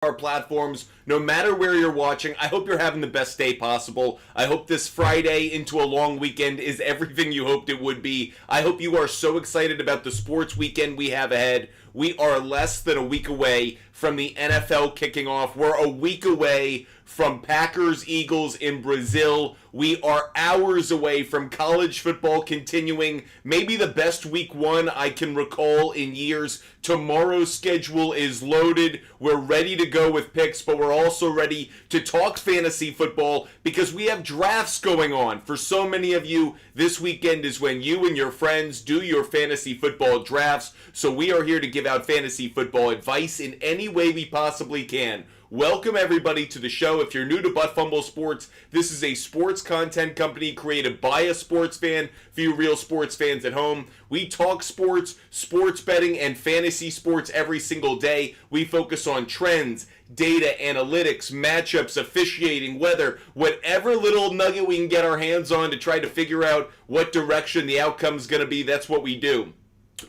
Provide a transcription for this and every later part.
our platforms, no matter where you're watching. I hope you're having the best day possible. I hope this Friday into a long weekend is everything you hoped it would be. I hope you are so excited about the sports weekend we have ahead. We are less than a week away from the NFL kicking off. We're a week away from Packers-Eagles in Brazil. We are hours away from college football continuing. Maybe the best week one I can recall in years. Tomorrow's schedule is loaded. We're ready to go with picks, but we're also ready to talk fantasy football because we have drafts going on. For so many of you, this weekend is when you and your friends do your fantasy football drafts. So we are here to give out fantasy football advice in any way we possibly can. Welcome everybody to the show. If you're new to Butt Fumble Sports, this is a sports content company created by a sports fan for you real sports fans at home. We talk sports, sports betting, and fantasy sports every single day. We focus on trends, data, analytics, matchups, officiating, weather, whatever little nugget we can get our hands on to try to figure out what direction the outcome is going to be. That's what we do.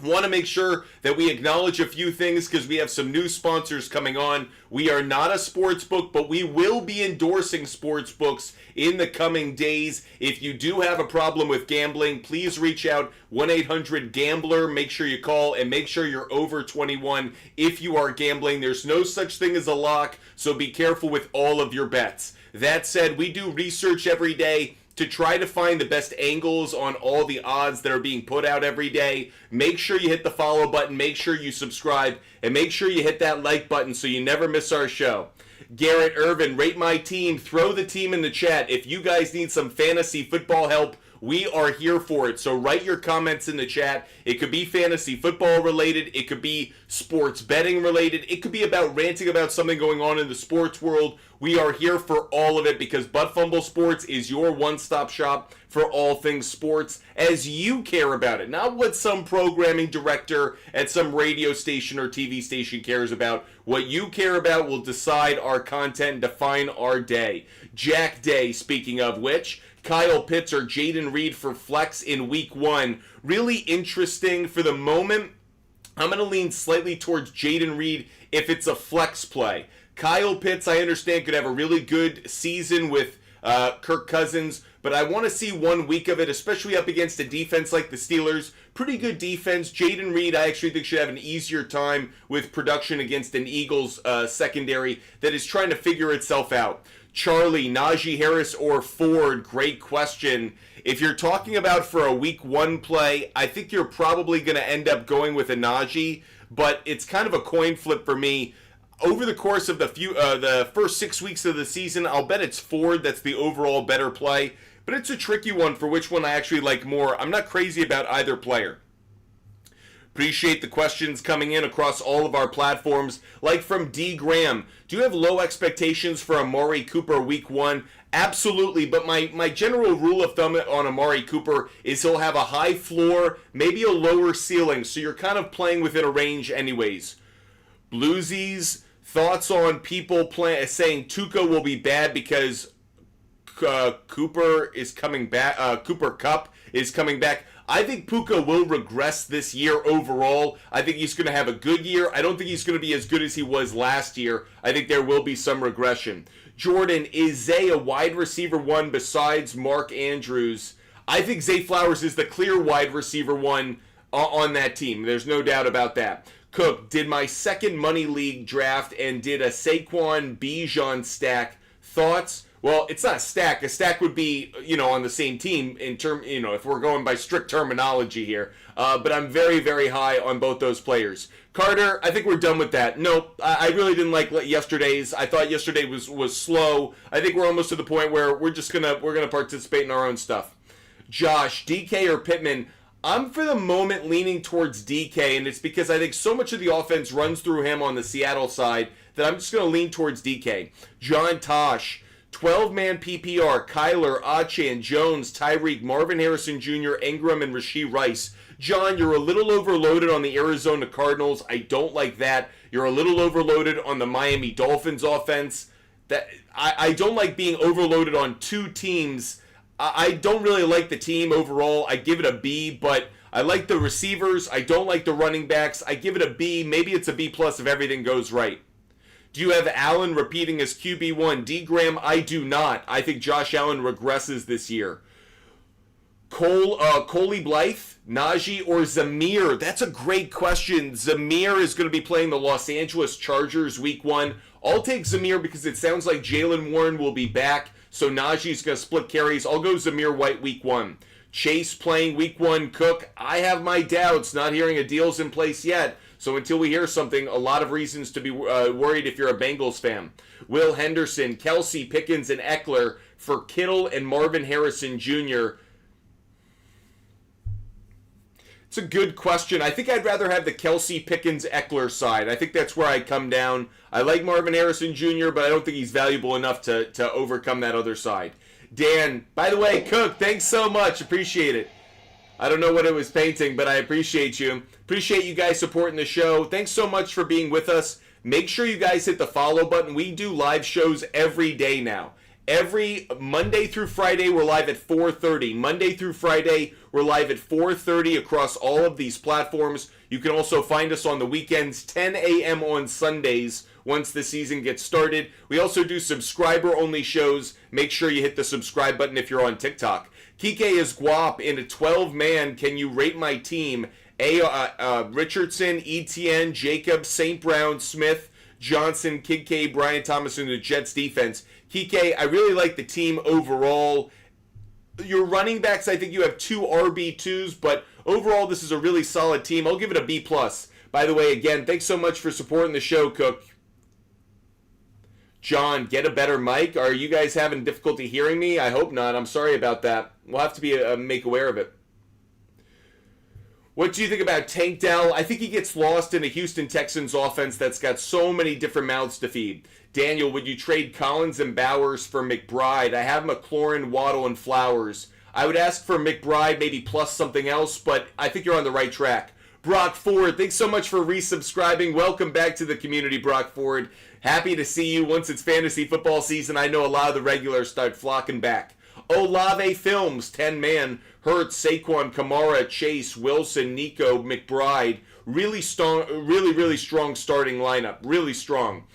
Want to make sure that we acknowledge a few things because we have some new sponsors coming on. We are not a sports book, but we will be endorsing sports books in the coming days. If you do have a problem with gambling, please reach out 1-800-GAMBLER. Make sure you call and make sure you're over 21 if you are gambling. There's no such thing as a lock, so be careful with all of your bets. That said, we do research every day to try to find the best angles on all the odds that are being put out every day. Make sure you hit the follow button, make sure you subscribe, and make sure you hit that like button so you never miss our show. Garrett Irvin, rate my team, throw the team in the chat. If you guys need some fantasy football help, we are here for it. So write your comments in the chat. It could be fantasy football related. It could be sports betting related. It could be about ranting about something going on in the sports world. We are here for all of it because Butt Fumble Sports is your one-stop shop for all things sports as you care about it. Not what some programming director at some radio station or TV station cares about. What you care about will decide our content and define our day. Jack Day, speaking of which, Kyle Pitts or Jaden Reed for flex in week one. Really interesting for the moment. I'm going to lean slightly towards Jaden Reed if it's a flex play. Kyle Pitts, I understand, could have a really good season with Kirk Cousins, but I want to see 1 week of it, especially up against a defense like the Steelers. Pretty good defense. Jaden Reed, I actually think, should have an easier time with production against an Eagles secondary that is trying to figure itself out. Charlie, Najee Harris, or Ford? Great question. If you're talking about for a week one play, I think you're probably going to end up going with a Najee, but it's kind of a coin flip for me. Over the course of the first 6 weeks of the season, I'll bet it's Ford that's the overall better play, but it's a tricky one for which one I actually like more. I'm not crazy about either player. Appreciate the questions coming in across all of our platforms, like from D. Graham. Do you have low expectations for Amari Cooper week one? Absolutely, but my general rule of thumb on Amari Cooper is he'll have a high floor, maybe a lower ceiling, so you're kind of playing within a range anyways. Bluesies, thoughts on people saying Tuca will be bad because Cooper is coming back. Cooper Kupp is coming back. I think Puka will regress this year overall. I think he's going to have a good year. I don't think he's going to be as good as he was last year. I think there will be some regression. Jordan, is Zay a wide receiver one besides Mark Andrews? I think Zay Flowers is the clear wide receiver one on that team. There's no doubt about that. Cook, did my second money league draft and did a Saquon Bijan stack. Thoughts? Well, it's not a stack. A stack would be, on the same team if we're going by strict terminology here. But I'm very, very high on both those players. Carter, I think we're done with that. Nope, I really didn't like yesterday's. I thought yesterday was slow. I think we're almost to the point where we're gonna participate in our own stuff. Josh, DK or Pittman? I'm for the moment leaning towards DK, and it's because I think so much of the offense runs through him on the Seattle side that I'm just going to lean towards DK. John Tosh, 12-man PPR, Kyler, Achane, Jones, Tyreek, Marvin Harrison Jr., Ingram, and Rashee Rice. John, you're a little overloaded on the Arizona Cardinals. I don't like that. You're a little overloaded on the Miami Dolphins offense. I don't like being overloaded on two teams. I don't really like the team overall. I give it a B, but I like the receivers. I don't like the running backs. I give it a B. Maybe it's a B plus if everything goes right. Do you have Allen repeating as QB1? D. Graham, I do not. I think Josh Allen regresses this year. Coley Blythe, Najee, or Zamir? That's a great question. Zamir is going to be playing the Los Angeles Chargers week 1. I'll take Zamir because it sounds like Jaylen Warren will be back, so Najee's going to split carries. I'll go Zamir White week 1. Chase playing week 1. Cook, I have my doubts. Not hearing a deal's in place yet. So until we hear something, a lot of reasons to be worried if you're a Bengals fan. Will Henderson, Kelsey, Pickens, and Eckler for Kittle and Marvin Harrison Jr. It's a good question. I think I'd rather have the Kelsey, Pickens, Eckler side. I think that's where I come down. I like Marvin Harrison Jr., but I don't think he's valuable enough to overcome that other side. Dan, by the way, Cook, thanks so much. Appreciate it. I don't know what it was painting, but I appreciate you. Appreciate you guys supporting the show. Thanks so much for being with us. Make sure you guys hit the follow button. We do live shows every day now. Every Monday through Friday, we're live at 4:30. Monday through Friday, we're live at 4:30 across all of these platforms. You can also find us on the weekends, 10 a.m. on Sundays once the season gets started. We also do subscriber-only shows. Make sure you hit the subscribe button if you're on TikTok. Kike is guap in a 12-man. Can you rate my team? Richardson, Etienne, Jacobs, St. Brown, Smith, Johnson, Kincaid, Brian Thomas, and the Jets defense. Kike, I really like the team overall. Your running backs, I think you have 2 RB2s, but overall this is a really solid team. I'll give it a B+. By the way, again, thanks so much for supporting the show, Cook. John, get a better mic. Are you guys having difficulty hearing me? I hope not. I'm sorry about that. We'll have to be make aware of it. What do you think about Tank Dell? I think he gets lost in a Houston Texans offense that's got so many different mouths to feed. Daniel, would you trade Collins and Bowers for McBride? I have McLaurin, Waddle, and Flowers. I would ask for McBride, maybe plus something else, but I think you're on the right track. Brock Ford, thanks so much for resubscribing. Welcome back to the community, Brock Ford. Happy to see you. Once it's fantasy football season, I know a lot of the regulars start flocking back. Olave Films, 10-man. Hurts, Saquon, Kamara, Chase, Wilson, Nico, McBride. Really strong starting lineup. Really strong.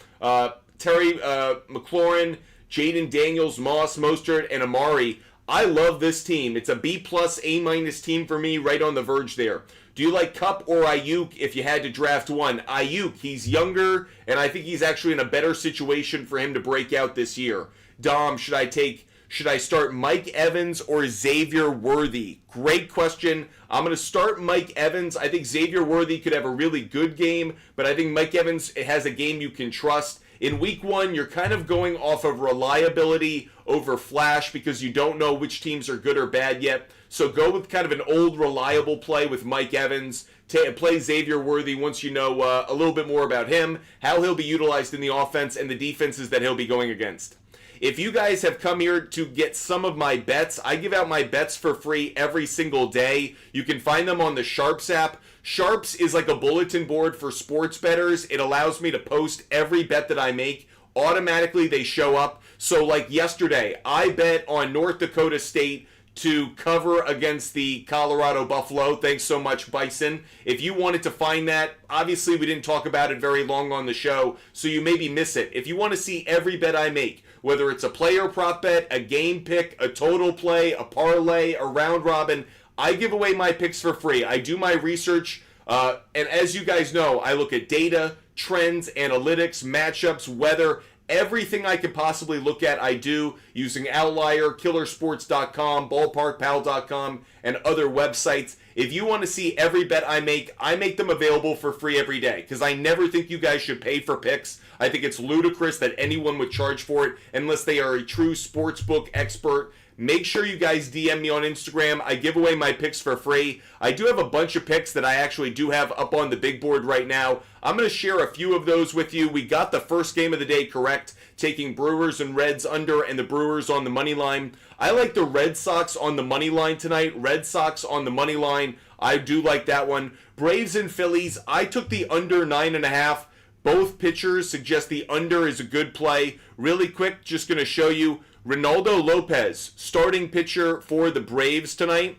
Terry McLaurin, Jaden Daniels, Moss, Mostert, and Amari. I love this team. It's a B+, A- team for me, right on the verge there. Do you like Kupp or Ayuk if you had to draft one? Ayuk, he's younger, and I think he's actually in a better situation for him to break out this year. Dom, should I start Mike Evans or Xavier Worthy? Great question. I'm going to start Mike Evans. I think Xavier Worthy could have a really good game, but I think Mike Evans has a game you can trust. In week 1, you're kind of going off of reliability over flash because you don't know which teams are good or bad yet. So go with kind of an old reliable play with Mike Evans. Play Xavier Worthy once you know a little bit more about him, how he'll be utilized in the offense, and the defenses that he'll be going against. If you guys have come here to get some of my bets, I give out my bets for free every single day. You can find them on the SHARPZ app. SHARPZ is like a bulletin board for sports bettors. It allows me to post every bet that I make. Automatically, they show up. So like yesterday, I bet on North Dakota State to cover against the Colorado Buffalo. Thanks so much, Bison. If you wanted to find that, obviously we didn't talk about it very long on the show, so you maybe miss it. If you want to see every bet I make, whether it's a player prop bet, a game pick, a total play, a parlay, a round robin, I give away my picks for free. I do my research, and as you guys know, I look at data, trends, analytics, matchups, weather, everything I could possibly look at, I do, using Outlier, Killersports.com, BallparkPal.com, and other websites. If you want to see every bet I make them available for free every day, because I never think you guys should pay for picks. I think it's ludicrous that anyone would charge for it unless they are a true sportsbook expert. Make sure you guys DM me on Instagram. I give away my picks for free. I do have a bunch of picks that I actually do have up on the big board right now. I'm going to share a few of those with you. We got the first game of the day correct, taking Brewers and Reds under and the Brewers on the money line. I like the Red Sox on the money line tonight. Red Sox on the money line. I do like that one. Braves and Phillies. I took the under 9.5. Both pitchers suggest the under is a good play. Really quick, just going to show you Ronaldo Lopez, starting pitcher for the Braves tonight.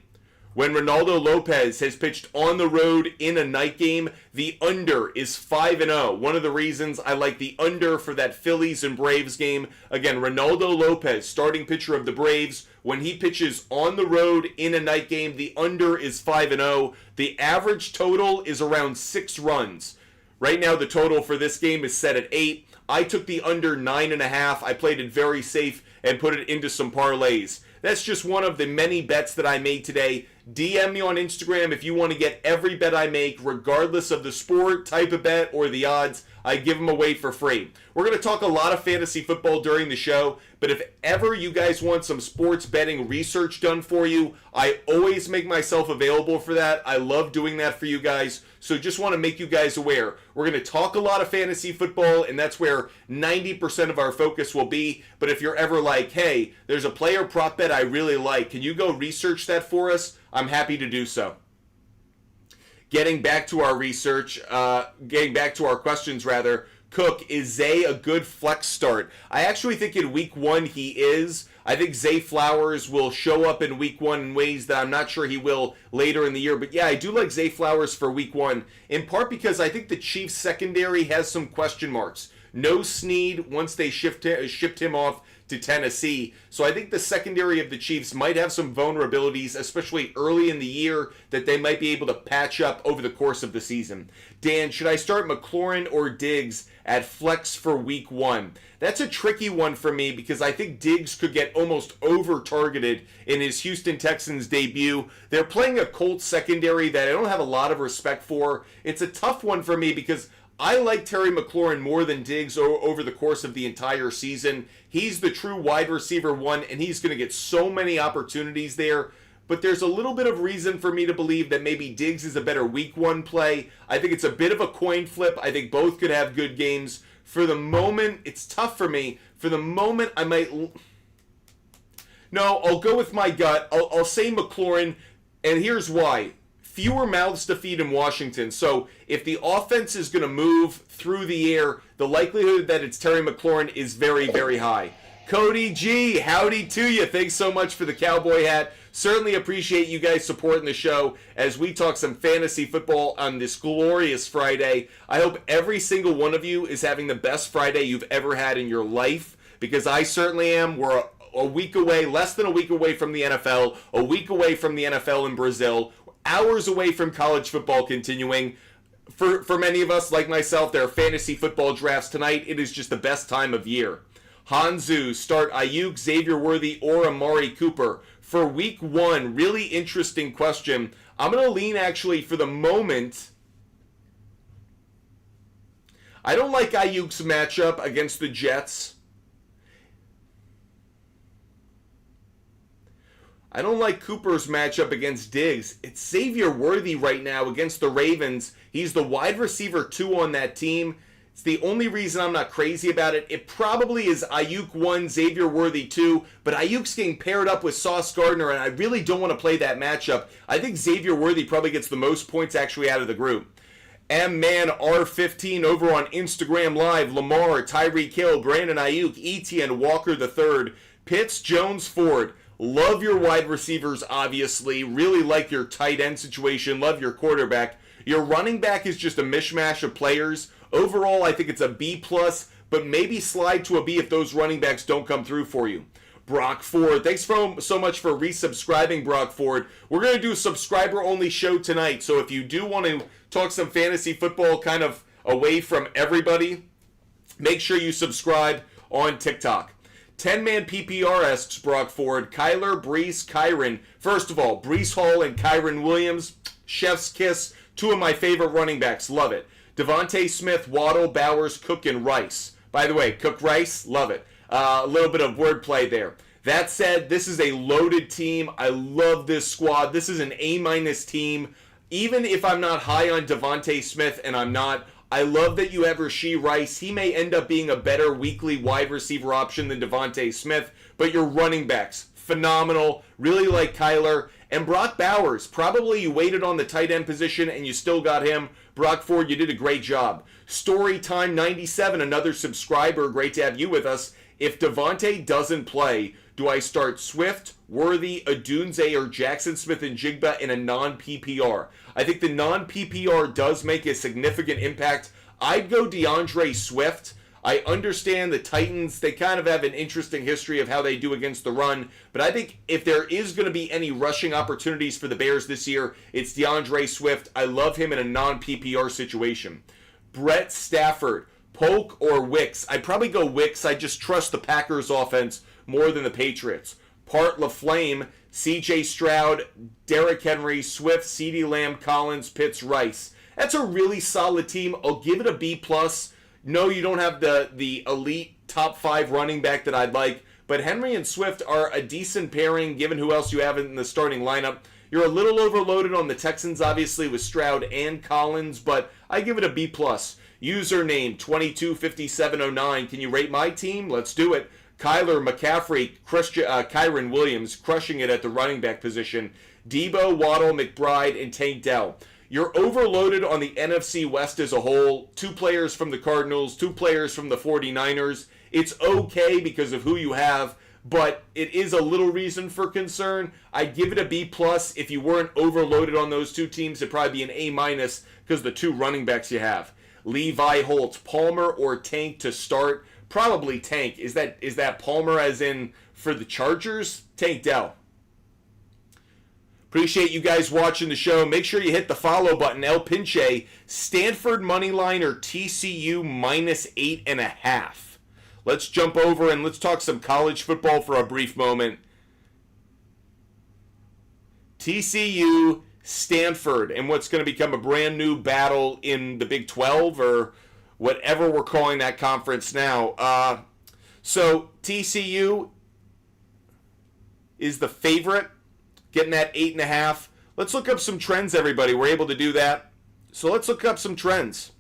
When Ronaldo Lopez has pitched on the road in a night game, the under is 5-0. One of the reasons I like the under for that Phillies and Braves game. Again, Ronaldo Lopez, starting pitcher of the Braves, when he pitches on the road in a night game, the under is 5-0. The average total is around 6 runs. Right now, the total for this game is set at 8. I took the under 9.5. I played it very safe and put it into some parlays. That's just one of the many bets that I made today. DM me on Instagram if you want to get every bet I make, regardless of the sport, type of bet, or the odds. I give them away for free. We're going to talk a lot of fantasy football during the show, but if ever you guys want some sports betting research done for you, I always make myself available for that. I love doing that for you guys, so just want to make you guys aware. We're going to talk a lot of fantasy football, and that's where 90% of our focus will be, but if you're ever like, hey, there's a player prop bet I really like, can you go research that for us? I'm happy to do so. Getting back to our research, getting back to our questions rather, Cook, is Zay a good flex start? I actually think in week 1 he is. I think Zay Flowers will show up in week 1 in ways that I'm not sure he will later in the year. But yeah, I do like Zay Flowers for week 1, in part because I think the Chiefs secondary has some question marks. No Snead once they shipped him off to Tennessee. So I think the secondary of the Chiefs might have some vulnerabilities, especially early in the year, that they might be able to patch up over the course of the season. Dan, should I start McLaurin or Diggs at flex for week 1? That's a tricky one for me because I think Diggs could get almost over-targeted in his Houston Texans debut. They're playing a Colts secondary that I don't have a lot of respect for. It's a tough one for me because I like Terry McLaurin more than Diggs over the course of the entire season. He's the true wide receiver 1, and he's going to get so many opportunities there. But there's a little bit of reason for me to believe that maybe Diggs is a better week 1 play. I think it's a bit of a coin flip. I think both could have good games. For the moment, it's tough for me. For the moment, I might... No, I'll go with my gut. I'll say McLaurin, and here's why. Fewer mouths to feed in Washington. So if the offense is going to move through the air, the likelihood that it's Terry McLaurin is very, very high. Cody G, howdy to you. Thanks so much for the cowboy hat. Certainly appreciate you guys supporting the show as we talk some fantasy football on this glorious Friday. I hope every single one of you is having the best Friday you've ever had in your life, because I certainly am. We're a week away, less than a week away from the NFL, a week away from the NFL in Brazil, hours away from college football continuing. For many of us, like myself, there are fantasy football drafts tonight. It is just the best time of year. Hanzu, start Ayuk, Xavier Worthy, or Amari Cooper. For week 1, really interesting question. I'm going to lean actually for the moment. I don't like Ayuk's matchup against the Jets. I don't like Cooper's matchup against Diggs. It's Xavier Worthy right now against the Ravens. He's the wide receiver 2 on that team. It's the only reason I'm not crazy about it. It probably is Ayuk 1, Xavier Worthy 2, but Ayuk's getting paired up with Sauce Gardner, and I really don't want to play that matchup. I think Xavier Worthy probably gets the most points actually out of the group. MManR15 over on Instagram Live. Lamar, Tyreek Hill, Brandon Ayuk, Etienne, Walker III, Pitts, Jones, Ford. Love your wide receivers, obviously. Really like your tight end situation. Love your quarterback. Your running back is just a mishmash of players. Overall, I think it's a B+, but maybe slide to a B if those running backs don't come through for you. Brock Ford, thanks so much for resubscribing, Brock Ford. We're going to do a subscriber-only show tonight, so if you do want to talk some fantasy football kind of away from everybody, make sure you subscribe on TikTok. 10-man PPR asks Brock Ford, Kyler, Brees, Kyron. First of all, Brees Hall and Kyron Williams, chef's kiss, 2 of my favorite running backs, love it. Devontae Smith, Waddle, Bowers, Cook, and Rice. By the way, Cook, Rice, love it. A little bit of wordplay there. That said, this is a loaded team. I love this squad. This is an A- team. Even if I'm not high on Devontae Smith, and I'm not, I love that you have Rashee Rice. He may end up being a better weekly wide receiver option than Devontae Smith, but your running backs, phenomenal. Really like Kyler. And Brock Bowers, probably you waited on the tight end position and you still got him. Brock Ford, you did a great job. Storytime97, another subscriber, great to have you with us. If Devontae doesn't play, Do I start Swift, Worthy, Adunze, or Jackson Smith and Jigba in a non-PPR? I think the non-PPR does make a significant impact. I'd go DeAndre Swift. I understand the Titans, they kind of have an interesting history of how they do against the run, but I think if there is going to be any rushing opportunities for the Bears this year, it's DeAndre Swift. I love him in a non-PPR situation. Brett Stafford, Polk or Wicks? I'd probably go Wicks. I just trust the Packers offense more than the Patriots. Part LaFlame, CJ Stroud, Derrick Henry, Swift, CeeDee Lamb, Collins, Pitts, Rice. That's a really solid team. I'll give it a B+. No, you don't have the elite top 5 running back that I'd like, but Henry and Swift are a decent pairing given who else you have in the starting lineup. You're a little overloaded on the Texans, obviously, with Stroud and Collins, but I give it a B+. Username 225709. Can you rate my team? Let's do it. Kyler, McCaffrey, Kyron Williams crushing it at the running back position. Debo, Waddle, McBride, and Tank Dell. You're overloaded on the NFC West as a whole. 2 players from the Cardinals, 2 players from the 49ers. It's okay because of who you have, but it is a little reason for concern. I'd give it a B+. If you weren't overloaded on those 2 teams, it'd probably be an A- because the 2 running backs you have. Levi Holt, Palmer or Tank to start? Probably Tank. Is that Palmer as in for the Chargers? Tank Dell. Appreciate you guys watching the show. Make sure you hit the follow button. El Pinche, Stanford moneyline or TCU -8.5. Let's jump over and let's talk some college football for a brief moment. TCU, Stanford, and what's going to become a brand new battle in the Big 12 or whatever we're calling that conference now. So TCU is the favorite, getting that 8.5. Let's look up some trends, everybody. We're able to do that. So let's look up some trends.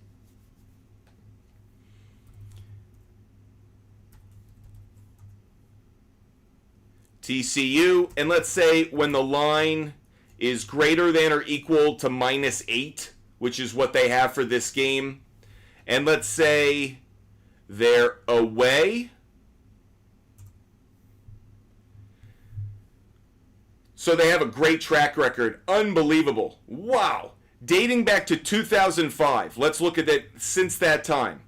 TCU, and let's say when the line is greater than or equal to -8, which is what they have for this game. And let's say they're away. So they have a great track record. Unbelievable. Wow. Dating back to 2005. Let's look at it since that time.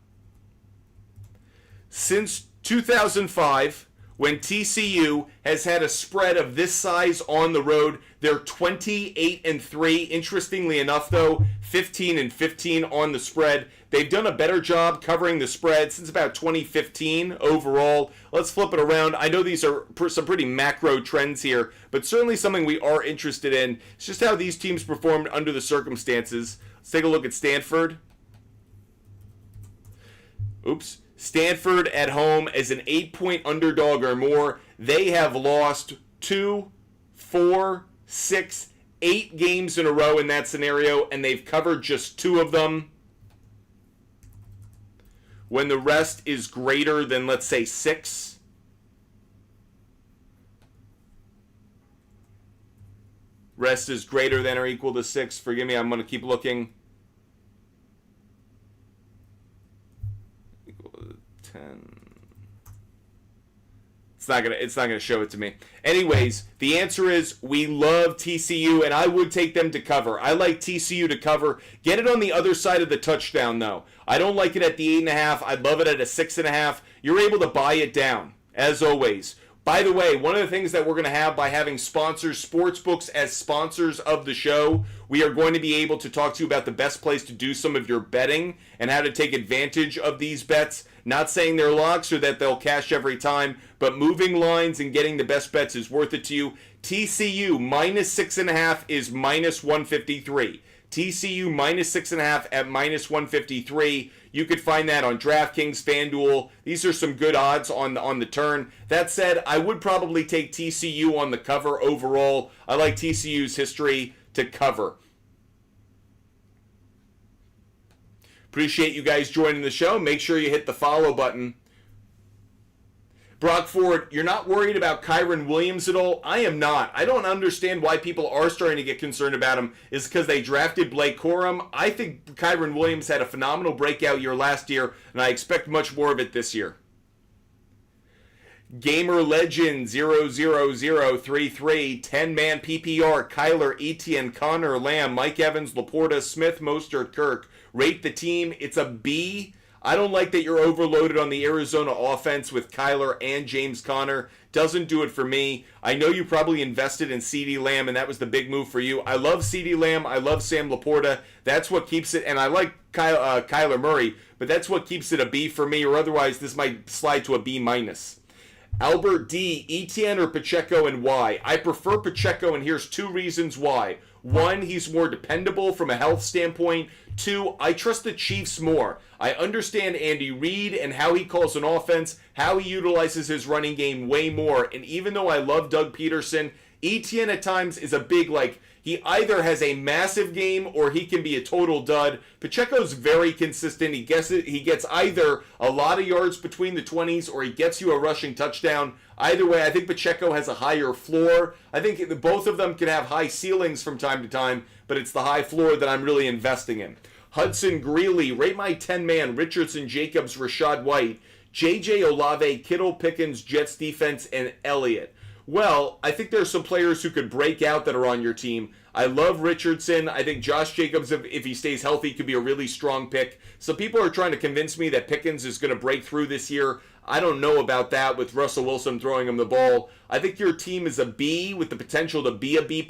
Since 2005, when TCU has had a spread of this size on the road, they're 28-3. Interestingly enough, though, 15-15 on the spread. They've done a better job covering the spread since about 2015 overall. Let's flip it around. I know these are some pretty macro trends here, but certainly something we are interested in. It's just how these teams performed under the circumstances. Let's take a look at Stanford. Oops. Stanford at home as an 8-point underdog or more. They have lost 2, 4, 6, 8 games in a row in that scenario, and they've covered just 2 of them. When the rest is greater than, let's say, 6. Rest is greater than or equal to 6. Forgive me, I'm going to keep looking. 10. It's not gonna show it to me. Anyways, the answer is we love TCU, and I would take them to cover. I like TCU to cover. Get it on the other side of the touchdown, though. I don't like it at the 8.5. I'd love it at a 6.5. You're able to buy it down, as always. By the way, one of the things that we're going to have by having sponsors, sportsbooks as sponsors of the show, we are going to be able to talk to you about the best place to do some of your betting and how to take advantage of these bets. Not saying they're locks or that they'll cash every time, but moving lines and getting the best bets is worth it to you. TCU -6.5 is -153. TCU -6.5 at -153. You could find that on DraftKings, FanDuel. These are some good odds on the turn. That said, I would probably take TCU on the cover overall. I like TCU's history to cover. Appreciate you guys joining the show. Make sure you hit the follow button. Brock Ford, you're not worried about Kyron Williams at all? I am not. I don't understand why people are starting to get concerned about him. Is it because they drafted Blake Corum? I think Kyron Williams had a phenomenal breakout year last year, and I expect much more of it this year. Gamer Legend 00033, 10-man PPR, Kyler, Etienne, Connor, Lamb, Mike Evans, Laporta, Smith, Mostert, Kirk. Rate the team. It's a B. I don't like that you're overloaded on the Arizona offense with Kyler and James Conner. Doesn't do it for me. I know you probably invested in CeeDee Lamb, and that was the big move for you. I love CeeDee Lamb. I love Sam Laporta. That's what keeps it, and I like Kyler Murray, but that's what keeps it a B for me, or otherwise this might slide to a B minus. Albert D, Etienne or Pacheco, and why? I prefer Pacheco, and here's two reasons why. One, he's more dependable from a health standpoint. Two, I trust the Chiefs more. I understand Andy Reid and how he calls an offense, how he utilizes his running game way more. And even though I love Doug Peterson, Etienne at times is a big, he either has a massive game or he can be a total dud. Pacheco's very consistent. He gets either a lot of yards between the 20s or he gets you a rushing touchdown. Either way, I think Pacheco has a higher floor. I think both of them can have high ceilings from time to time, but it's the high floor that I'm really investing in. Hudson Greeley, rate my 10-man, Richardson, Jacobs, Rashad White, J.J. Olave, Kittle, Pickens, Jets defense, and Elliott. Well, I think there's some players who could break out that are on your team. I love Richardson. I think Josh Jacobs, if he stays healthy, could be a really strong pick. Some people are trying to convince me that Pickens is going to break through this year. I don't know about that with Russell Wilson throwing him the ball. I think your team is a B with the potential to be a B+,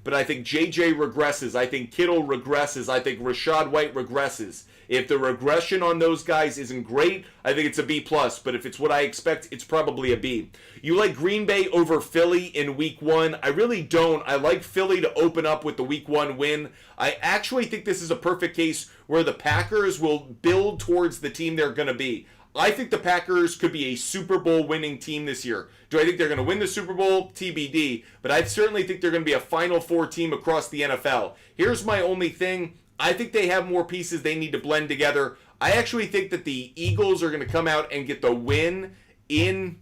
but I think JJ regresses. I think Kittle regresses. I think Rashad White regresses. If the regression on those guys isn't great, I think it's a B+, but if it's what I expect, it's probably a B. You like Green Bay over Philly in Week 1? I really don't. I like Philly to open up with the Week 1 win. I actually think this is a perfect case where the Packers will build towards the team they're going to be. I think the Packers could be a Super Bowl winning team this year. Do I think they're going to win the Super Bowl? TBD. But I certainly think they're going to be a Final Four team across the NFL. Here's my only thing. I think they have more pieces they need to blend together. I actually think that the Eagles are going to come out and get the win in...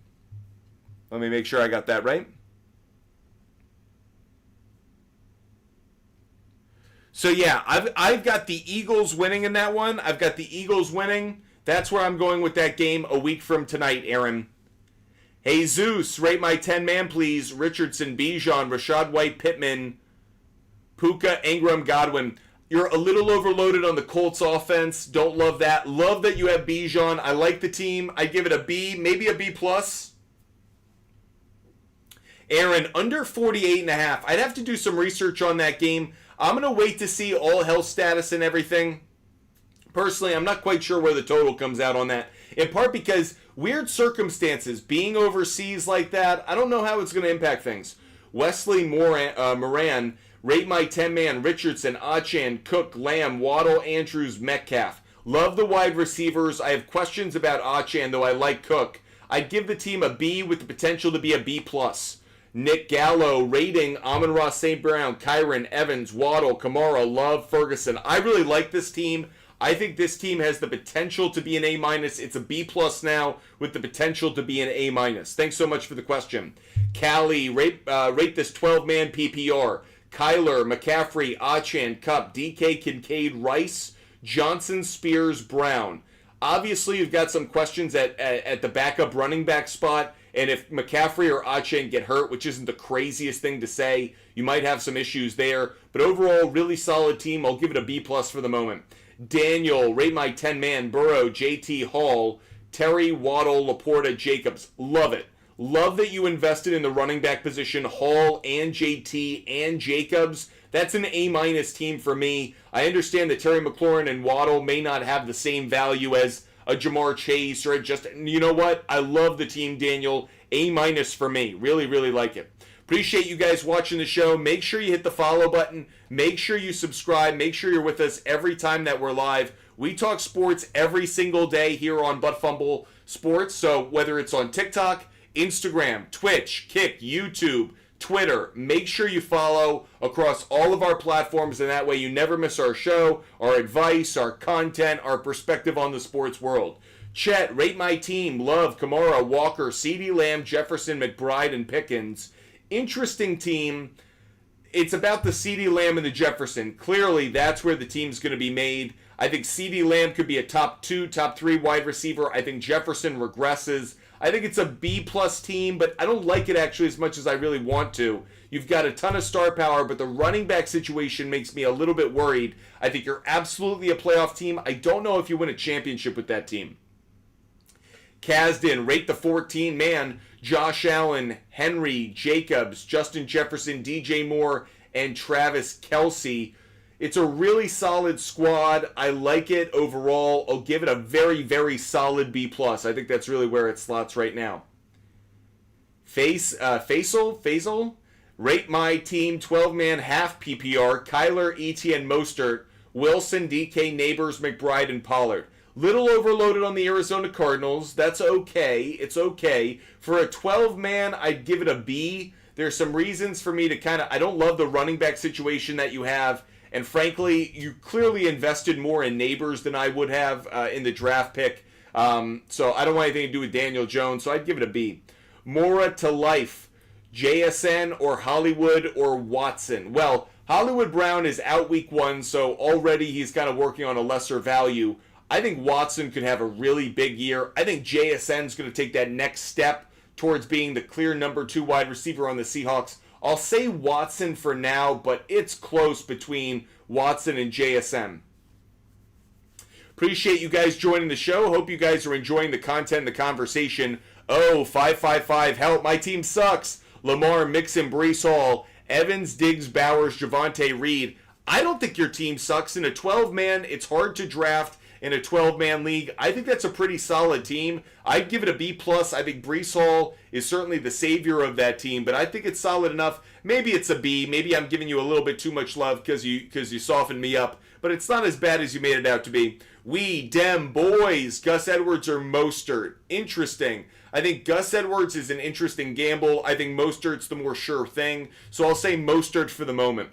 Let me make sure I got that right. So yeah, I've got the Eagles winning in that one. I've got the Eagles winning. That's where I'm going with that game a week from tonight, Aaron. Hey, Zeus, rate my 10-man, please. Richardson, Bijan, Rashad White, Pittman, Puka, Ingram, Godwin. You're a little overloaded on the Colts offense. Don't love that. Love that you have Bijan. I like the team. I'd give it a B, maybe a B+. Aaron, under 48.5. I'd have to do some research on that game. I'm going to wait to see all health status and everything. Personally, I'm not quite sure where the total comes out on that. In part because weird circumstances, being overseas like that, I don't know how it's going to impact things. Wesley Moran, rate my 10-man, Richardson, Achane, Cook, Lamb, Waddle, Andrews, Metcalf. Love the wide receivers. I have questions about Achane, though I like Cook. I'd give the team a B with the potential to be a B+. Nick Gallo, rating Amon-Ra St. Brown, Kyron, Evans, Waddle, Kamara, Love, Ferguson. I really like this team. I think this team has the potential to be an A-. It's a B+ now with the potential to be an A-. Thanks so much for the question. Callie, rate this 12-man PPR. Kyler, McCaffrey, Achane, Kupp, DK, Kincaid, Rice, Johnson, Spears, Brown. Obviously, you've got some questions at the backup running back spot, and if McCaffrey or Achane get hurt, which isn't the craziest thing to say, you might have some issues there. But overall, really solid team. I'll give it a B+ for the moment. Daniel, rate my 10-man, Burrow, JT, Hall, Terry, Waddle, Laporta, Jacobs. Love it. Love that you invested in the running back position, Hall and JT and Jacobs. That's an A- team for me. I understand that Terry McLaurin and Waddle may not have the same value as a Jamar Chase or you know what? I love the team, Daniel. A- for me. Really, really like it. Appreciate you guys watching the show. Make sure you hit the follow button. Make sure you subscribe. Make sure you're with us every time that we're live. We talk sports every single day here on Butt Fumble Sports. So whether it's on TikTok, Instagram, Twitch, Kick, YouTube, Twitter, make sure you follow across all of our platforms, and that way you never miss our show, our advice, our content, our perspective on the sports world. Chet, rate my team. Love, Kamara, Walker, CeeDee Lamb, Jefferson, McBride, and Pickens. Interesting team. It's about the CeeDee Lamb and the Jefferson. Clearly, that's where the team's going to be made. I think CeeDee Lamb could be a top 2, top 3 wide receiver. I think Jefferson regresses. I think it's a B-plus team, but I don't like it actually as much as I really want to. You've got a ton of star power, but the running back situation makes me a little bit worried. I think you're absolutely a playoff team. I don't know if you win a championship with that team. Kasdan, rate the 14 man. Josh Allen, Henry, Jacobs, Justin Jefferson, DJ Moore, and Travis Kelce. It's a really solid squad. I like it overall. I'll give it a very, very solid B+. I think that's really where it slots right now. Faisal, rate my team 12-man half PPR. Kyler, Etienne, Mostert, Wilson, DK, Neighbors, McBride, and Pollard. Little overloaded on the Arizona Cardinals. That's okay. It's okay. For a 12-man, I'd give it a B. There's some reasons for me to I don't love the running back situation that you have. And frankly, you clearly invested more in Neighbors than I would have in the draft pick. So I don't want anything to do with Daniel Jones, so I'd give it a B. Mora to life. JSN or Hollywood or Watson? Well, Hollywood Brown is out week 1, so already he's kind of working on a lesser value. I think Watson could have a really big year. I think JSN's going to take that next step towards being the clear number 2 wide receiver on the Seahawks. I'll say Watson for now, but it's close between Watson and JSN. Appreciate you guys joining the show. Hope you guys are enjoying the content and the conversation. Oh, 555, help, my team sucks. Lamar, Mixon, Breece Hall, Evans, Diggs, Bowers, Javonte Reed. I don't think your team sucks. In a 12-man, it's hard to draft in a 12-man league. I think that's a pretty solid team. I'd give it a B+. I think Breece Hall is certainly the savior of that team, but I think it's solid enough. Maybe it's a B. Maybe I'm giving you a little bit too much love because you softened me up, but it's not as bad as you made it out to be. We dem boys, Gus Edwards or Mostert. Interesting. I think Gus Edwards is an interesting gamble. I think Mostert's the more sure thing, so I'll say Mostert for the moment.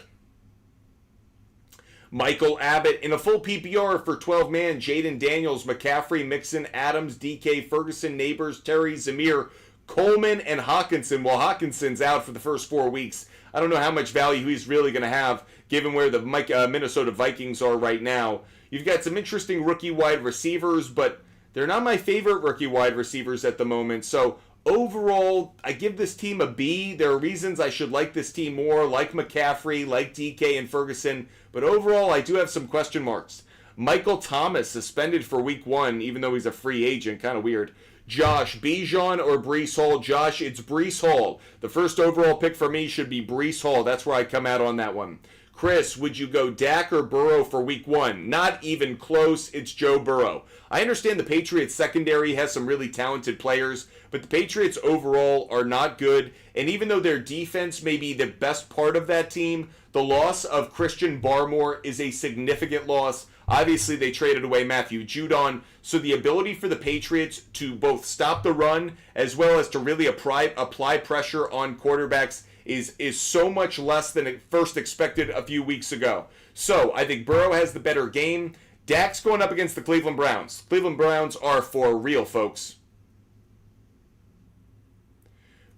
Michael Abbott in a full PPR for 12-man. Jaden Daniels, McCaffrey, Mixon, Adams, DK, Ferguson, Neighbors, Terry, Zamir, Coleman, and Hawkinson. Well, Hawkinson's out for the first 4 weeks. I don't know how much value he's really going to have given where the Minnesota Vikings are right now. You've got some interesting rookie wide receivers, but they're not my favorite rookie wide receivers at the moment. So overall, I give this team a B. There are reasons I should like this team more, like McCaffrey, like DK and Ferguson. But overall, I do have some question marks. Michael Thomas suspended for week 1, even though he's a free agent. Kind of weird. Josh, Bijan or Breece Hall? Josh, it's Breece Hall. The first overall pick for me should be Breece Hall. That's where I come out on that one. Chris, would you go Dak or Burrow for week 1? Not even close. It's Joe Burrow. I understand the Patriots secondary has some really talented players, but the Patriots overall are not good. And even though their defense may be the best part of that team, the loss of Christian Barmore is a significant loss. Obviously, they traded away Matthew Judon, so the ability for the Patriots to both stop the run as well as to really apply pressure on quarterbacks is so much less than it first expected a few weeks ago. So I think Burrow has the better game. Dak's going up against the Cleveland Browns. Cleveland Browns are for real, folks.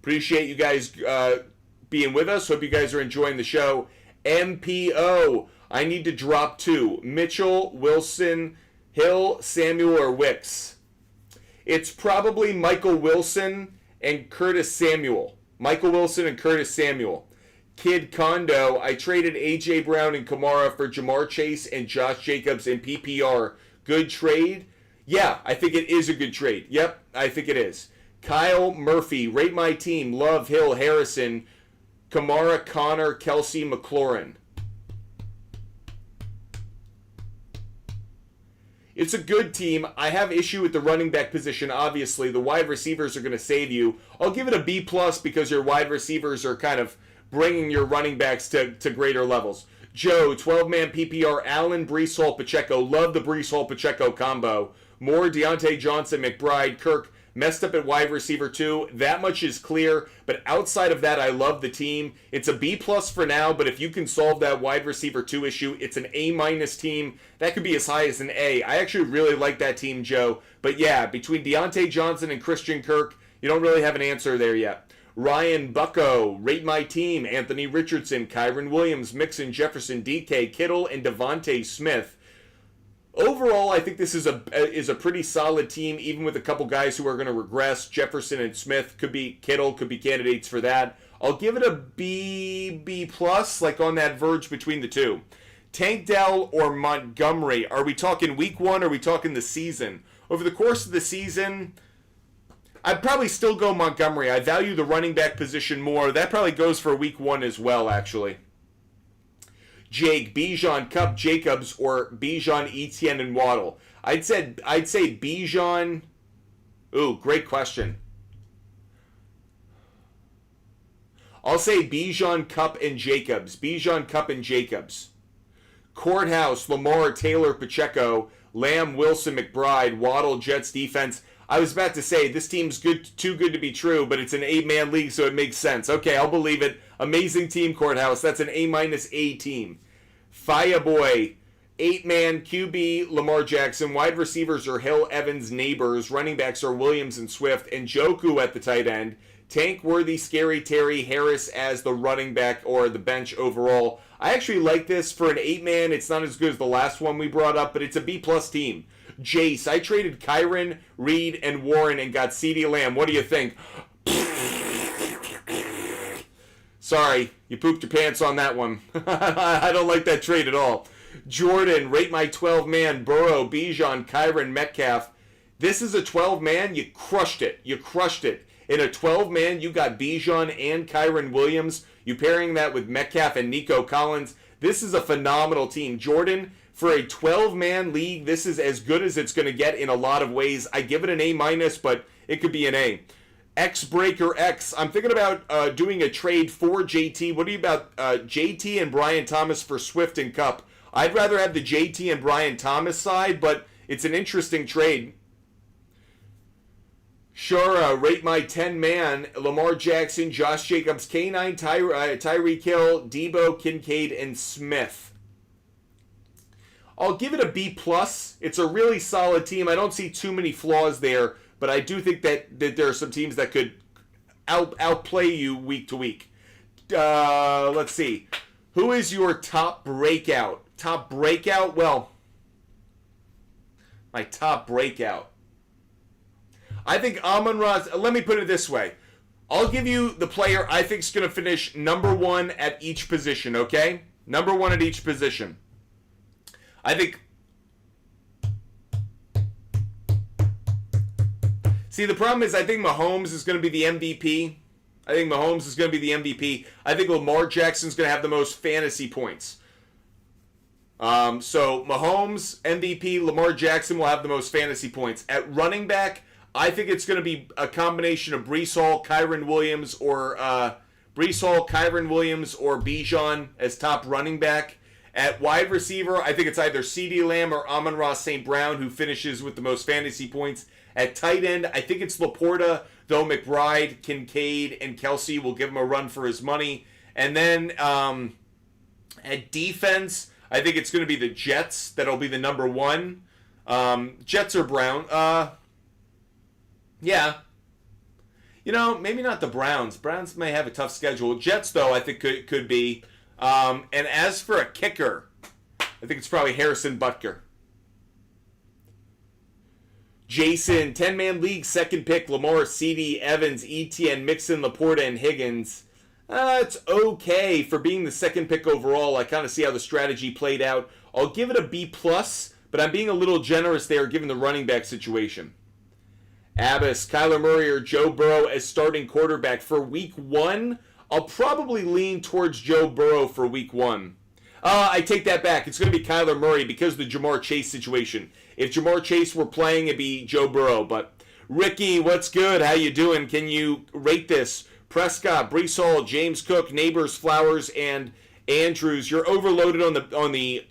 Appreciate you guys being with us. Hope you guys are enjoying the show. MPO, I need to drop 2. Mitchell, Wilson, Hill, Samuel, or Wicks. It's probably Michael Wilson and Curtis Samuel. Michael Wilson and Curtis Samuel. Kid Kondo, I traded A.J. Brown and Kamara for Jamar Chase and Josh Jacobs in PPR. Good trade? Yeah, I think it is a good trade. Yep, I think it is. Kyle Murphy, rate my team. Love, Hill, Harrison, Kamara, Connor, Kelsey, McLaurin. It's a good team. I have issue with the running back position, obviously. The wide receivers are going to save you. I'll give it a B+ because your wide receivers are kind of bringing your running backs to greater levels. Joe, 12-man PPR, Allen, Breece Hall, Pacheco. Love the Breece Hall, Pacheco combo. Moore, Deontay Johnson, McBride, Kirk. Messed up at wide receiver too. That much is clear. But outside of that, I love the team. It's a B+ for now, but if you can solve that wide receiver 2 issue, it's an A- team. That could be as high as an A. I actually really like that team, Joe. But yeah, between Deontay Johnson and Christian Kirk, you don't really have an answer there yet. Ryan Bucko, rate my team. Anthony Richardson, Kyron Williams, Mixon, Jefferson, DK, Kittle, and Devontae Smith. Overall, I think this is a pretty solid team, even with a couple guys who are going to regress. Jefferson and Smith Kittle could be candidates for that. I'll give it a B plus, like on that verge between the two. Tank Dell or Montgomery? Are we talking week 1 or are we talking the season? Over the course of the season, I'd probably still go Montgomery. I value the running back position more. That probably goes for week 1 as well, actually. Jake, Bijan, Kupp, Jacobs, or Bijan, Etienne, and Waddle? I'd say Bijan. Ooh, great question. I'll say Bijan, Kupp, and Jacobs. Bijan, Kupp, and Jacobs. Courthouse, Lamar, Taylor, Pacheco, Lamb, Wilson, McBride, Waddle, Jets defense. I was about to say, this team's too good to be true, but it's an 8-man league, so it makes sense. Okay, I'll believe it. Amazing team, Courthouse. That's an A- team. Fireboy, 8-man QB, Lamar Jackson. Wide receivers are Hill, Evans, Neighbors. Running backs are Williams and Swift. And Njoku at the tight end. Tank Worthy, Scary Terry, Harris as the running back or the bench overall. I actually like this for an 8-man. It's not as good as the last one we brought up, but it's a B-plus team. Jace, I traded Kyron, Reed, and Warren and got CeeDee Lamb. What do you think? Sorry, you pooped your pants on that one. I don't like that trade at all. Jordan, rate my 12-man. Burrow, Bijan, Kyron, Metcalf. This is a 12-man. You crushed it. You crushed it. In a 12-man, you got Bijan and Kyron Williams. You pairing that with Metcalf and Nico Collins. This is a phenomenal team. Jordan, for a 12-man league, this is as good as it's going to get in a lot of ways. I give it an A-, but it could be an A. X-Breaker X. I'm thinking about doing a trade for JT. What do you about JT and Brian Thomas for Swift and Kupp? I'd rather have the JT and Brian Thomas side, but it's an interesting trade. Sure, rate my 10-man. Lamar Jackson, Josh Jacobs, K9, Tyreek Hill, Debo, Kincaid, and Smith. I'll give it a B+. It's a really solid team. I don't see too many flaws there, but I do think that there are some teams that could outplay you week to week. Let's see. Who is your top breakout? Top breakout? Well, my top breakout. I think Amon-Ra, let me put it this way. I'll give you the player I think is going to finish number 1 at each position, okay? Number 1 at each position. I think... See, the problem is I think Mahomes is going to be the MVP. I think Lamar Jackson's going to have the most fantasy points. So Mahomes, MVP, Lamar Jackson will have the most fantasy points. At running back, I think it's going to be a combination of Breece Hall, Kyron Williams, or Bijan as top running back. At wide receiver, I think it's either CeeDee Lamb or Amon-Ra St. Brown who finishes with the most fantasy points. At tight end, I think it's Laporta, though McBride, Kincaid, and Kelsey will give him a run for his money. And then at defense, I think it's going to be the Jets that'll be the number 1. Jets or Brown? Yeah. You know, maybe not the Browns. Browns may have a tough schedule. Jets, though, I think could be. And as for a kicker, I think it's probably Harrison Butker. Jason, 10-man league, second pick, Lamar, CD, Evans, Etienne, Mixon, Laporta, and Higgins. It's okay for being the second pick overall. I kind of see how the strategy played out. I'll give it a B+, but I'm being a little generous there given the running back situation. Abbas, Kyler Murray, or Joe Burrow as starting quarterback for week 1. I'll probably lean towards Joe Burrow for week 1. I take that back. It's going to be Kyler Murray because of the Jamar Chase situation. If Jamar Chase were playing, it'd be Joe Burrow. But Ricky, what's good? How you doing? Can you rate this? Prescott, Breece Hall, James Cook, Neighbors, Flowers, and Andrews. You're overloaded on the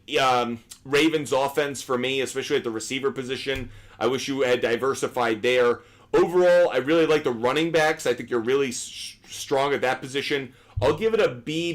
Ravens offense for me, especially at the receiver position. I wish you had diversified there. Overall, I really like the running backs. I think you're really strong at that position. I'll give it a B+.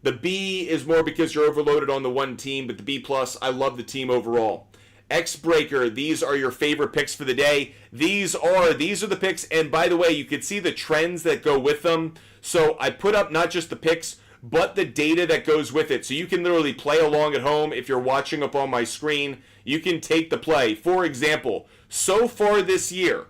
The B is more because you're overloaded on the one team, but the B+, I love the team overall. X-Breaker, these are your favorite picks for the day. These are the picks, and by the way, you can see the trends that go with them. So I put up not just the picks, but the data that goes with it. So you can literally play along at home. If you're watching up on my screen, you can take the play. For example, so far this year,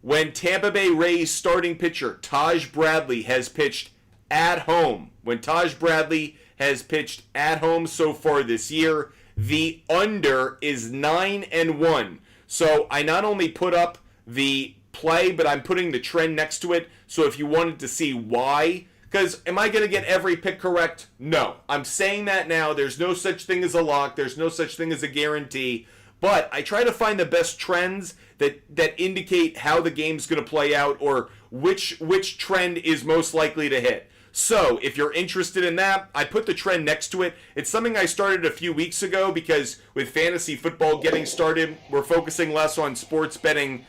when Tampa Bay Rays starting pitcher Taj Bradley has pitched at home, when Taj Bradley has pitched at home so far this year, the under is 9-1. So I not only put up the play, but I'm putting the trend next to it. So if you wanted to see why, because am I going to get every pick correct? No. I'm saying that now. There's no such thing as a lock. There's no such thing as a guarantee. But I try to find the best trends that indicate how the game's going to play out or which trend is most likely to hit. So if you're interested in that, I put the trend next to it. It's something I started a few weeks ago because with fantasy football getting started, we're focusing less on sports betting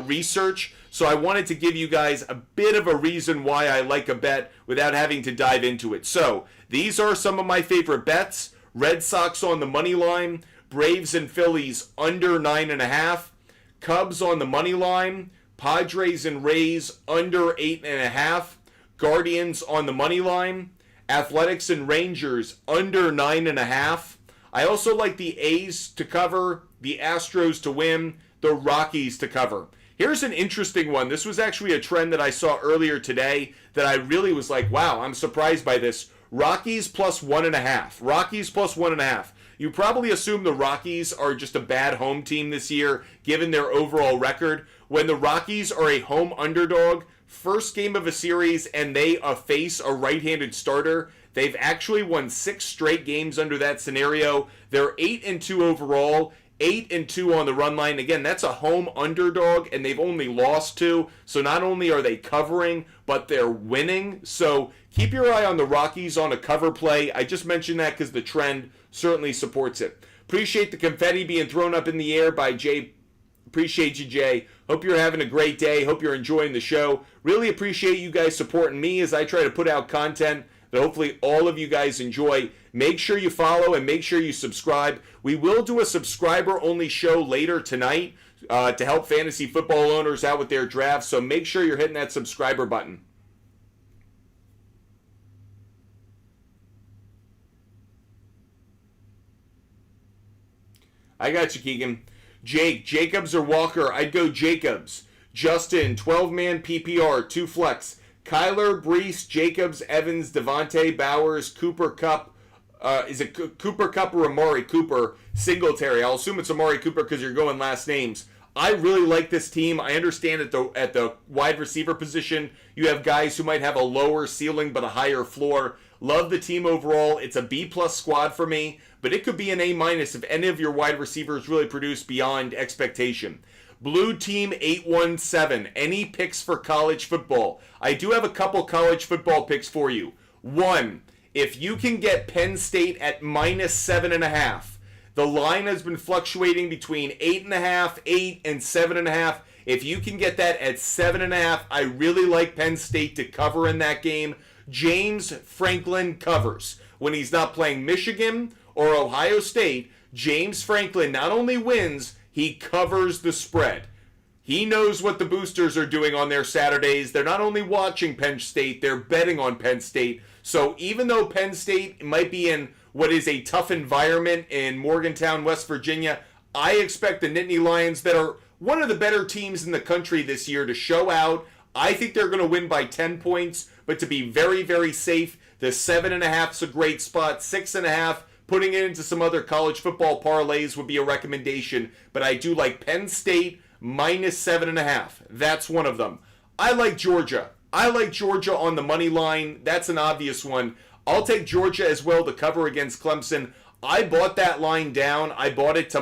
research. So I wanted to give you guys a bit of a reason why I like a bet without having to dive into it. So these are some of my favorite bets. Red Sox on the money line, Braves and Phillies under 9.5, Cubs on the money line, Padres and Rays under 8.5, Guardians on the money line, Athletics and Rangers under 9.5. I also like the A's to cover, the Astros to win, the Rockies to cover. Here's an interesting one. This was actually a trend that I saw earlier today that I really was like, wow, I'm surprised by this. Rockies plus 1.5. Rockies plus 1.5. You probably assume the Rockies are just a bad home team this year, given their overall record. When the Rockies are a home underdog, first game of a series, and they face a right-handed starter, they've actually won 6 straight games under that scenario. They're 8-2 overall, 8-2 on the run line. Again, that's a home underdog, and they've only lost 2. So not only are they covering, but they're winning. So keep your eye on the Rockies on a cover play. I just mentioned that because the trend certainly supports it. Appreciate the confetti being thrown up in the air by Jay. Appreciate you, Jay. Hope you're having a great day. Hope you're enjoying the show. Really appreciate you guys supporting me as I try to put out content that hopefully all of you guys enjoy. Make sure you follow and make sure you subscribe. We will do a subscriber-only show later tonight to help fantasy football owners out with their drafts, so make sure you're hitting that subscriber button. I got you, Keegan. Jake, Jacobs or Walker? I'd go Jacobs. Justin, 12-man PPR, 2 flex. Kyler, Brees, Jacobs, Evans, Devontae, Bowers, Cooper, Kupp. Is it Cooper, Kupp, or Amari Cooper? Singletary. I'll assume it's Amari Cooper because you're going last names. I really like this team. I understand at the wide receiver position, you have guys who might have a lower ceiling but a higher floor. Love the team overall. It's a B-plus squad for me, but it could be an A- if any of your wide receivers really produce beyond expectation. Blue Team 817. Any picks for college football? I do have a couple college football picks for you. 1, if you can get Penn State at minus 7.5. The line has been fluctuating between 8.5, 8, and 7.5. If you can get that at 7.5, I really like Penn State to cover in that game. James Franklin covers. When he's not playing Michigan or Ohio State, James Franklin not only wins, he covers the spread. He knows what the boosters are doing on their Saturdays. They're not only watching Penn State, they're betting on Penn State. So even though Penn State might be in what is a tough environment in Morgantown, West Virginia, I expect the Nittany Lions, that are one of the better teams in the country this year, to show out. I think they're going to win by 10 points, but to be very, very safe, the 7.5 is a great spot. 6.5, putting it into some other college football parlays would be a recommendation, but I do like Penn State minus 7.5. That's one of them. I like Georgia. I like Georgia on the money line. That's an obvious one. I'll take Georgia as well to cover against Clemson. I bought that line down. I bought it to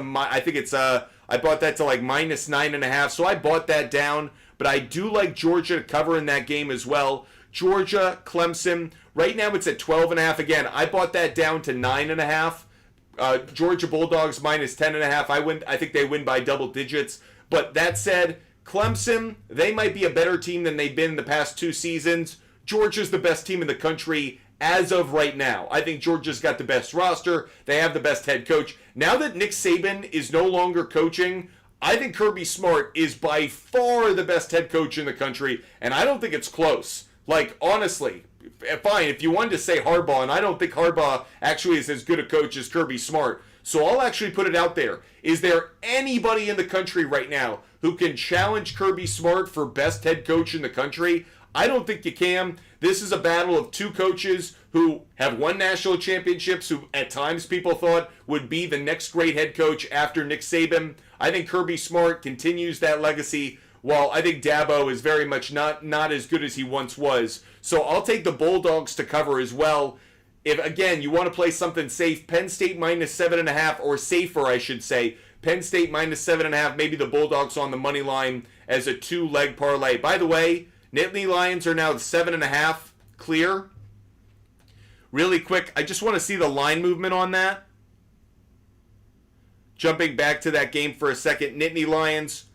I bought that to like minus 9.5. So I bought that down. But I do like Georgia to cover in that game as well. Georgia, Clemson. Right now it's at 12.5. Again, I bought that down to 9.5. Georgia Bulldogs minus 10.5. I think they win by double digits. But that said, Clemson, they might be a better team than they've been in the past 2 seasons. Georgia's the best team in the country as of right now. I think Georgia's got the best roster. They have the best head coach. Now that Nick Saban is no longer coaching, I think Kirby Smart is by far the best head coach in the country, and I don't think it's close. Like, honestly, fine, if you wanted to say Harbaugh, and I don't think Harbaugh actually is as good a coach as Kirby Smart, so I'll actually put it out there. Is there anybody in the country right now who can challenge Kirby Smart for best head coach in the country? I don't think you can. This is a battle of two coaches who have won national championships, who at times people thought would be the next great head coach after Nick Saban. I think Kirby Smart continues that legacy, while I think Dabo is very much not as good as he once was. So I'll take the Bulldogs to cover as well. If, again, you want to play something safe, Penn State minus 7.5, or safer, I should say. Penn State minus 7.5, maybe the Bulldogs on the money line as a 2-leg parlay. By the way, Nittany Lions are now 7.5 clear. Really quick, I just want to see the line movement on that. Jumping back to that game for a second, Nittany Lions.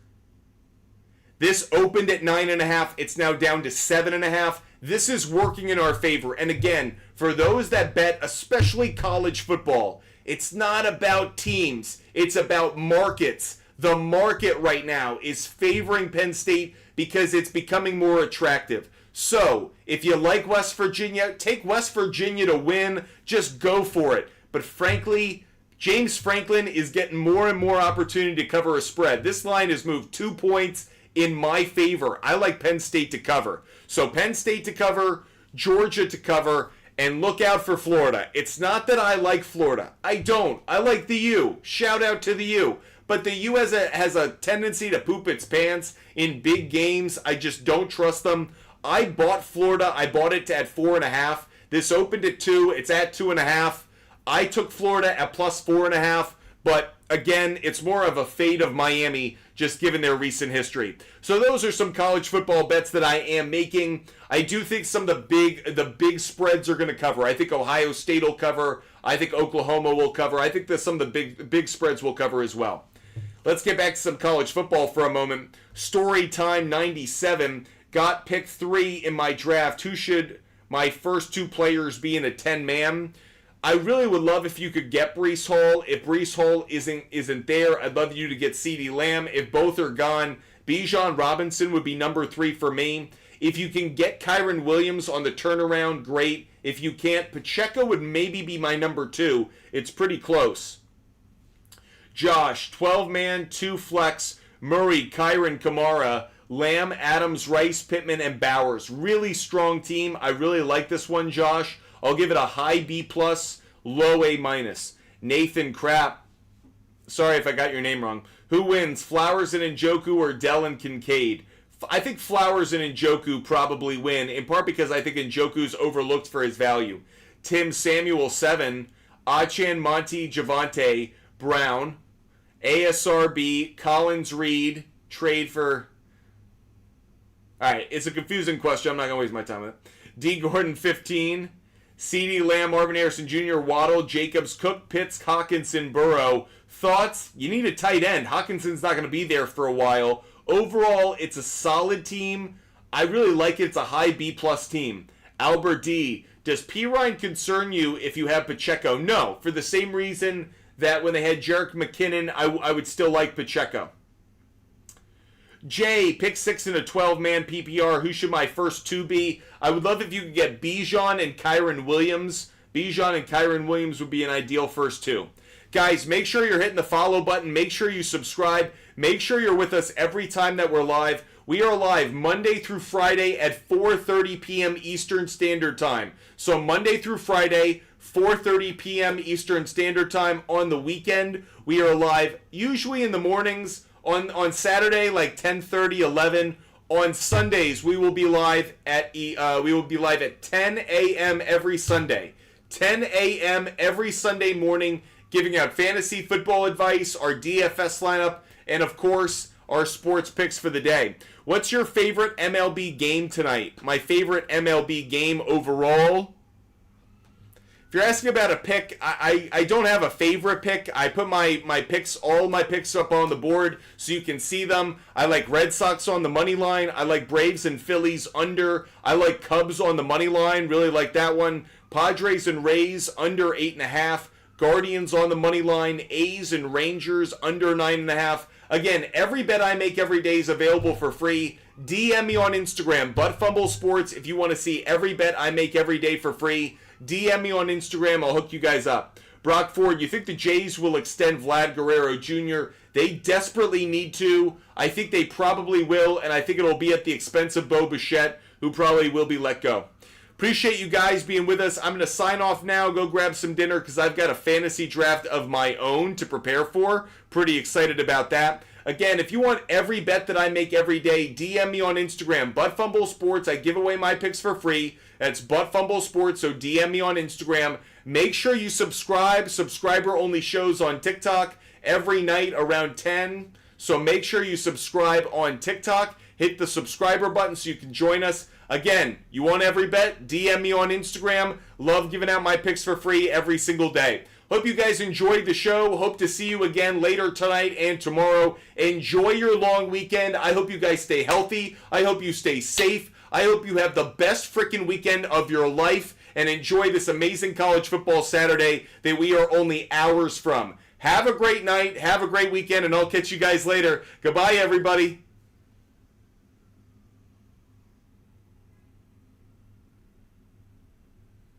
This opened at 9.5. It's now down to 7.5. This is working in our favor. And again, for those that bet, especially college football, it's not about teams. It's about markets. The market right now is favoring Penn State because it's becoming more attractive. So, if you like West Virginia, take West Virginia to win. Just go for it. But frankly, James Franklin is getting more and more opportunity to cover a spread. This line has moved 2 points in my favor. I like Penn State to cover. So Penn State to cover, Georgia to cover, and look out for Florida. It's not that I like Florida. I don't. I like the U. Shout out to the U. But the U has a tendency to poop its pants in big games. I just don't trust them. I bought Florida. I bought it at 4.5. This opened at 2. It's at 2.5. I took Florida at plus 4.5. But again, it's more of a fade of Miami, just given their recent history. So those are some college football bets that I am making. I do think some of the big spreads are going to cover. I think Ohio State will cover. I think Oklahoma will cover. I think that some of the big spreads will cover as well. Let's get back to some college football for a moment. Story time 97. Got pick 3 in my draft. Who should my first 2 players be in a 10-man? I really would love if you could get Breece Hall. If Breece Hall isn't there, I'd love you to get CeeDee Lamb. If both are gone, Bijan Robinson would be number 3 for me. If you can get Kyren Williams on the turnaround, great. If you can't, Pacheco would maybe be my number 2. It's pretty close. Josh, 12-man, 2 flex, Murray, Kyren, Kamara, Lamb, Adams, Rice, Pittman, and Bowers. Really strong team. I really like this one, Josh. I'll give it a high B+, low A-. Nathan Crap. Sorry if I got your name wrong. Who wins, Flowers and Njoku or Dell and Kincaid? I think Flowers and Njoku probably win, in part because I think Njoku's overlooked for his value. Tim Samuel 7, Achan Monty Javante Brown, ASRB, Collins Reed, trade for... Alright, it's a confusing question. I'm not going to waste my time with it. D. Gordon 15, CeeDee Lamb, Marvin Harrison Jr., Waddle, Jacobs, Cook, Pitts, Hawkinson, Burrow. Thoughts? You need a tight end. Hawkinson's not going to be there for a while. Overall, it's a solid team. I really like it. It's a high B+ team. Albert D. Does Pirine concern you if you have Pacheco? No, for the same reason that when they had Jerick McKinnon, I would still like Pacheco. Jay, pick 6 in a 12-man PPR. Who should my first 2 be? I would love if you could get Bijan and Kyren Williams. Bijan and Kyren Williams would be an ideal first 2. Guys, make sure you're hitting the follow button. Make sure you subscribe. Make sure you're with us every time that we're live. We are live Monday through Friday at 4:30 p.m. Eastern Standard Time. So Monday through Friday, 4:30 p.m. Eastern Standard Time. On the weekend, we are live usually in the mornings. On Saturday, like 10:30, 11. On Sundays, we will be live at 10 a.m. every Sunday. 10 a.m. every Sunday morning, giving out fantasy football advice, our DFS lineup, and of course, our sports picks for the day. What's your favorite MLB game tonight? My favorite MLB game overall? If you're asking about a pick, I don't have a favorite pick. I put all my picks up on the board so you can see them. I like Red Sox on the money line. I like Braves and Phillies under. I like Cubs on the money line. Really like that one. Padres and Rays under 8.5. Guardians on the money line. A's and Rangers under 9.5. Again, every bet I make every day is available for free. DM me on Instagram, ButtFumbleSports, if you want to see every bet I make every day for free. DM me on Instagram. I'll hook you guys up. Brock Ford, you think the Jays will extend Vlad Guerrero Jr.? They desperately need to. I think they probably will, and I think it'll be at the expense of Bo Bichette, who probably will be let go. Appreciate you guys being with us. I'm going to sign off now, go grab some dinner, because I've got a fantasy draft of my own to prepare for. Pretty excited about that. Again, if you want every bet that I make every day, DM me on Instagram, ButtFumbleSports. I give away my picks for free. That's ButtFumbleSports, so DM me on Instagram. Make sure you subscribe. Subscriber-only shows on TikTok every night around 10. So make sure you subscribe on TikTok. Hit the subscriber button so you can join us. Again, you want every bet? DM me on Instagram. Love giving out my picks for free every single day. Hope you guys enjoyed the show. Hope to see you again later tonight and tomorrow. Enjoy your long weekend. I hope you guys stay healthy. I hope you stay safe. I hope you have the best freaking weekend of your life and enjoy this amazing college football Saturday that we are only hours from. Have a great night. Have a great weekend, and I'll catch you guys later. Goodbye, everybody.